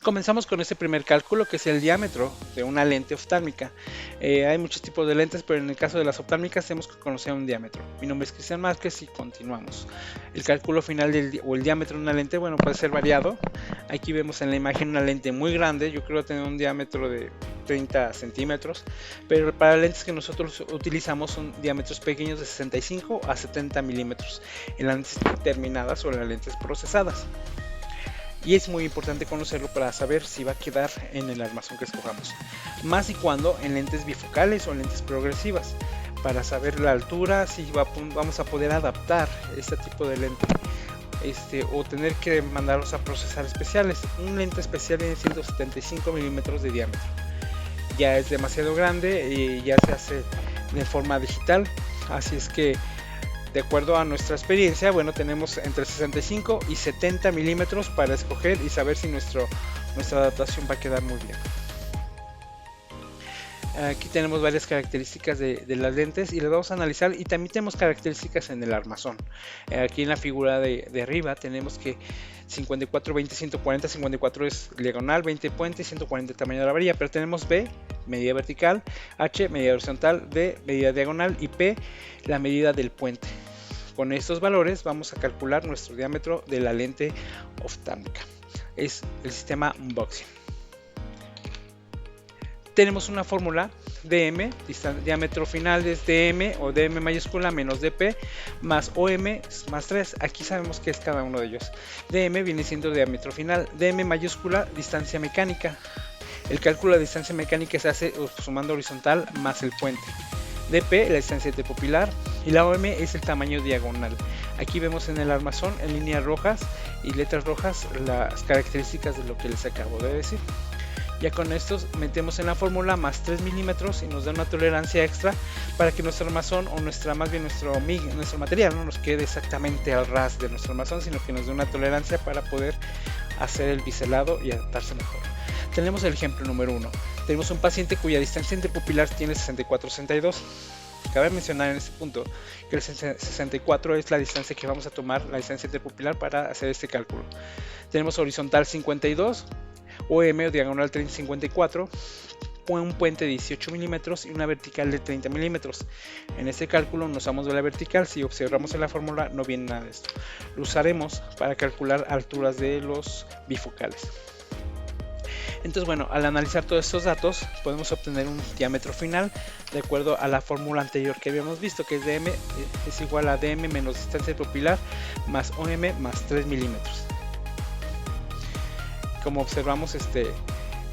Comenzamos con este primer cálculo que es el diámetro de una lente oftálmica. Hay muchos tipos de lentes, pero en el caso de las oftálmicas tenemos que conocer un diámetro. Mi nombre es Cristian Márquez y continuamos. El cálculo final o el diámetro de una lente, bueno, puede ser variado. Aquí vemos en la imagen una lente muy grande, yo creo tener un diámetro de 30 centímetros, pero para lentes que nosotros utilizamos son diámetros pequeños de 65 a 70 milímetros en las lentes terminadas o en las lentes procesadas. Y es muy importante conocerlo para saber si va a quedar en el armazón que escojamos. Más y cuando en lentes bifocales o lentes progresivas, para saber la altura, si vamos a poder adaptar este tipo de lente. O tener que mandarlos a procesar especiales. Un lente especial viene siendo 75 milímetros de diámetro. Ya es demasiado grande y ya se hace de forma digital. Así es que de acuerdo a nuestra experiencia, bueno, tenemos entre 65 y 70 milímetros para escoger y saber si nuestra adaptación va a quedar muy bien. Aquí tenemos varias características de las lentes y las vamos a analizar, y también tenemos características en el armazón. Aquí en la figura de arriba tenemos que 54, 20, 140, 54 es diagonal, 20 puente y 140 tamaño de la varilla, pero tenemos B, medida vertical, H, medida horizontal, D, medida diagonal y P, la medida del puente. Con estos valores vamos a calcular nuestro diámetro de la lente oftálmica. Es el sistema unboxing. Tenemos una fórmula dm, diámetro final es dm o dm mayúscula menos dp más om más 3. Aquí sabemos que es cada uno de ellos. Dm viene siendo diámetro final, dm mayúscula distancia mecánica. El cálculo de distancia mecánica se hace sumando horizontal más el puente. dp la distancia interpupilar y la om es el tamaño diagonal. Aquí vemos en el armazón en líneas rojas y letras rojas las características de lo que les acabo de decir. Ya con estos metemos en la fórmula más 3 milímetros y nos da una tolerancia extra para que nuestro armazón o nuestro material no nos quede exactamente al ras de nuestro armazón, sino que nos dé una tolerancia para poder hacer el biselado y adaptarse mejor. Tenemos el ejemplo número 1. Tenemos un paciente cuya distancia interpupilar tiene 64-62. Cabe mencionar en este punto que el 64 es la distancia que vamos a tomar, la distancia interpupilar, para hacer este cálculo. Tenemos horizontal 52, OM o diagonal 30-54, un puente de 18 milímetros y una vertical de 30 milímetros. En este cálculo no usamos de la vertical, si observamos en la fórmula no viene nada de esto. Lo usaremos para calcular alturas de los bifocales. Entonces, bueno, al analizar todos estos datos podemos obtener un diámetro final de acuerdo a la fórmula anterior que habíamos visto, que es dm es igual a dm menos distancia pupilar más om más 3 milímetros. Como observamos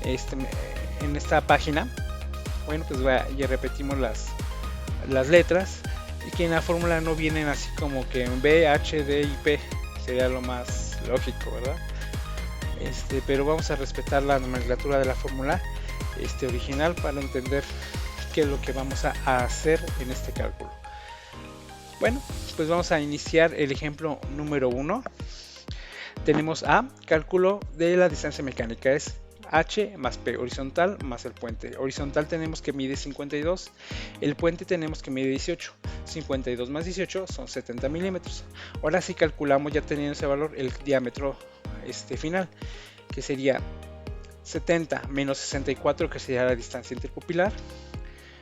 en esta página, bueno, pues ya repetimos las letras, y que en la fórmula no vienen así como que en B, H, D y P, sería lo más lógico, ¿verdad? Pero vamos a respetar la nomenclatura de la fórmula original para entender qué es lo que vamos a hacer en este cálculo. Bueno, pues vamos a iniciar el ejemplo número 1. Tenemos A, cálculo de la distancia mecánica, es H más P, horizontal más el puente. Horizontal tenemos que mide 52, el puente tenemos que mide 18. 52 más 18 son 70 milímetros. Ahora sí calculamos, ya teniendo ese valor, el diámetro final, que sería 70 menos 64, que sería la distancia interpupilar,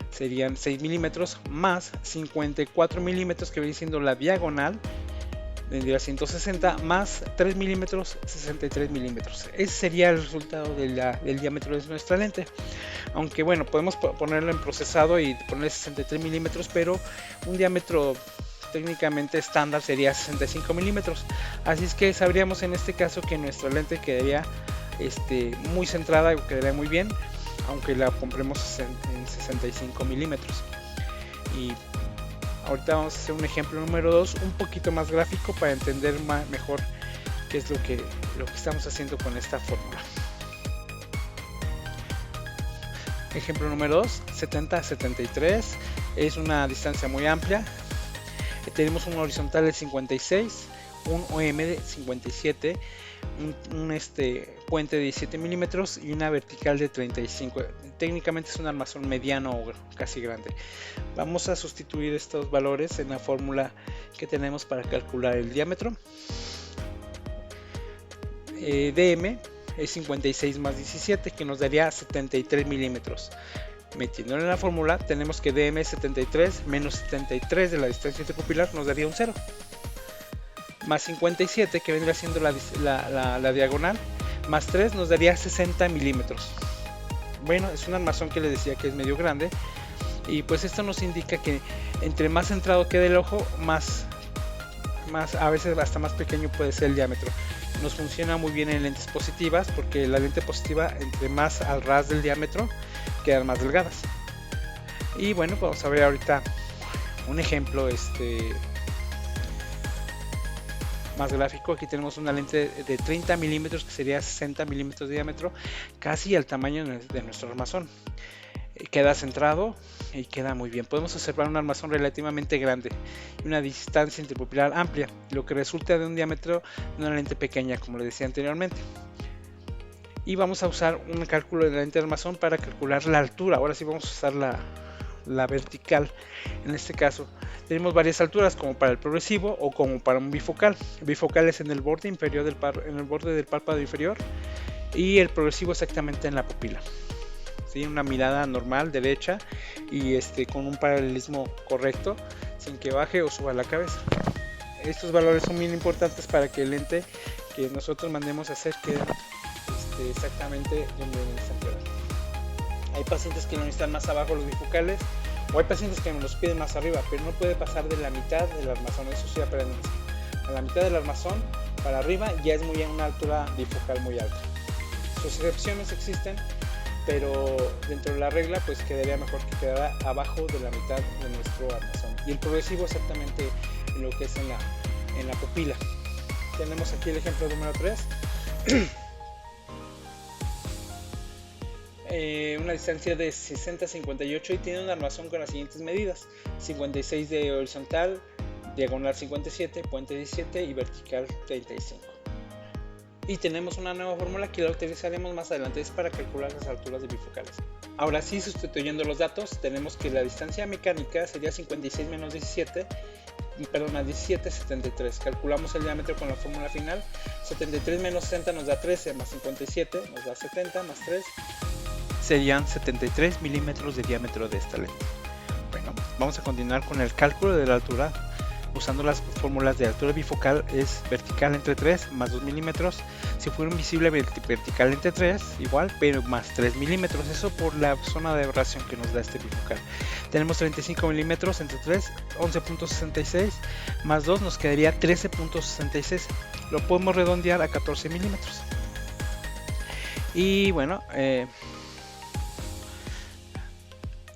serían 6 milímetros, más 54 milímetros, que viene siendo la diagonal, vendría 160, más 3 milímetros, 63 milímetros. Ese sería el resultado del diámetro de nuestra lente. Aunque bueno, podemos ponerlo en procesado y ponerle 63 milímetros, pero un diámetro técnicamente estándar sería 65 milímetros. Así es que sabríamos en este caso que nuestra lente quedaría muy centrada y quedaría muy bien, aunque la compremos en 65 milímetros. Y ahorita vamos a hacer un ejemplo número 2, un poquito más gráfico para entender mejor qué es lo que estamos haciendo con esta fórmula. Ejemplo número 2, 70-73, es una distancia muy amplia. Tenemos un horizontal de 56, un OM de 57, un puente de 17 milímetros y una vertical de 35. Técnicamente es un armazón mediano o casi grande. Vamos a sustituir estos valores en la fórmula que tenemos para calcular el diámetro. Dm es 56 más 17, que nos daría 73 milímetros. Metiéndolo en la fórmula, tenemos que DM es 73 menos 73 de la distancia interpupilar nos daría un 0. Más 57, que vendría siendo la diagonal, más 3 nos daría 60 milímetros. Bueno, es un armazón que les decía que es medio grande. Y pues esto nos indica que entre más centrado quede el ojo, más a veces hasta más pequeño puede ser el diámetro. Nos funciona muy bien en lentes positivas, porque la lente positiva, entre más al ras del diámetro, quedan más delgadas. Y bueno, vamos a ver ahorita un ejemplo más gráfico. Aquí tenemos una lente de 30 milímetros, que sería 60 milímetros de diámetro, casi al tamaño de nuestro armazón. Queda centrado y queda muy bien. Podemos observar un armazón relativamente grande y una distancia interpupilar amplia, lo que resulta de un diámetro de una lente pequeña, como les decía anteriormente. Y vamos a usar un cálculo de la lente de armazón para calcular la altura. Ahora sí vamos a usar la vertical. En este caso tenemos varias alturas, como para el progresivo o como para un bifocal. El bifocal es en el borde inferior en el borde del párpado inferior, y el progresivo exactamente en la pupila. Una mirada normal, derecha, y con un paralelismo correcto, sin que baje o suba la cabeza. Estos valores son muy importantes para que el lente que nosotros mandemos a hacer quede exactamente donde necesitan quedar. Hay pacientes que lo necesitan más abajo los bifocales, o hay pacientes que nos los piden más arriba, pero no puede pasar de la mitad del armazón. Eso sí, aprenden. A la mitad del armazón para arriba ya es una altura bifocal muy alta. Sus excepciones existen, pero dentro de la regla pues quedaría mejor que quedara abajo de la mitad de nuestro armazón. Y el progresivo exactamente en lo que es en la pupila. Tenemos aquí el ejemplo número 3. Una distancia de 60-58 y tiene un armazón con las siguientes medidas: 56 de horizontal, diagonal 57, puente 17 y vertical 35. Y tenemos una nueva fórmula que la utilizaremos más adelante, es para calcular las alturas de bifocales. Ahora sí, sustituyendo los datos, tenemos que la distancia mecánica sería 56 menos 17, más 17, 73. Calculamos el diámetro con la fórmula final. 73 menos 60 nos da 13, más 57 nos da 70, más 3 serían 73 milímetros de diámetro de esta lente. Bueno, vamos a continuar con el cálculo de la altura usando las fórmulas de altura bifocal. Es vertical entre 3 más 2 milímetros. Si fuera invisible, vertical entre 3 igual, pero más 3 milímetros. Eso por la zona de aberración que nos da este bifocal. Tenemos 35 milímetros entre 3, 11.66 más 2 nos quedaría 13.66. Lo podemos redondear a 14 milímetros. Y bueno,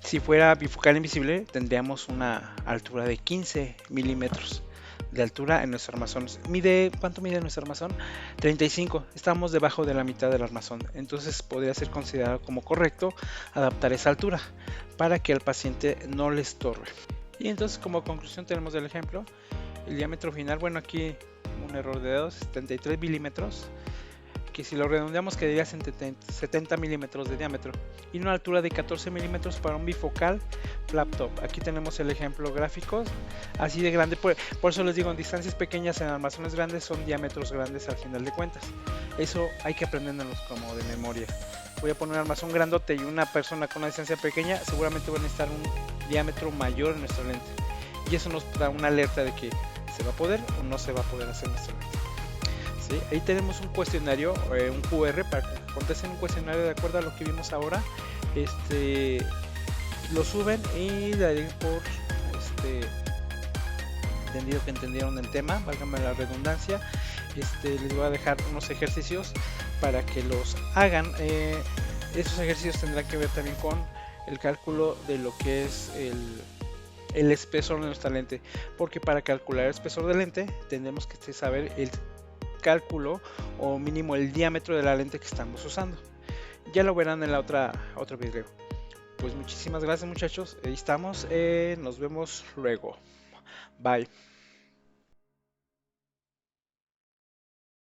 si fuera bifocal invisible, tendríamos una altura de 15 milímetros de altura en nuestro armazón. ¿Cuánto mide nuestro armazón? 35. Estamos debajo de la mitad del armazón. Entonces podría ser considerado como correcto adaptar esa altura para que al paciente no le estorbe. Y entonces, como conclusión, tenemos el ejemplo. El diámetro final, bueno, aquí un error de dedos, 73 milímetros. Que si lo redondeamos quedaría 70 milímetros de diámetro y una altura de 14 milímetros para un bifocal flap top. Aquí tenemos el ejemplo gráfico, así de grande. Por eso les digo, en distancias pequeñas, en armazones grandes, son diámetros grandes al final de cuentas. Eso hay que aprendernos como de memoria. Voy a poner un armazón grandote y una persona con una distancia pequeña, seguramente van a necesitar un diámetro mayor en nuestra lente, y eso nos da una alerta de que se va a poder o no se va a poder hacer nuestra lente. ¿Sí? Ahí tenemos un cuestionario, un QR, para que contesten un cuestionario de acuerdo a lo que vimos ahora. Lo suben y daré por entendido que entendieron el tema, válgame la redundancia. Les voy a dejar unos ejercicios para que los hagan. Esos ejercicios tendrán que ver también con el cálculo de lo que es el espesor de nuestra lente, porque para calcular el espesor de lente tendremos que saber el cálculo o mínimo el diámetro de la lente que estamos usando. Ya lo verán en la otro video. Pues muchísimas gracias, muchachos. Ahí estamos. Nos vemos luego. Bye.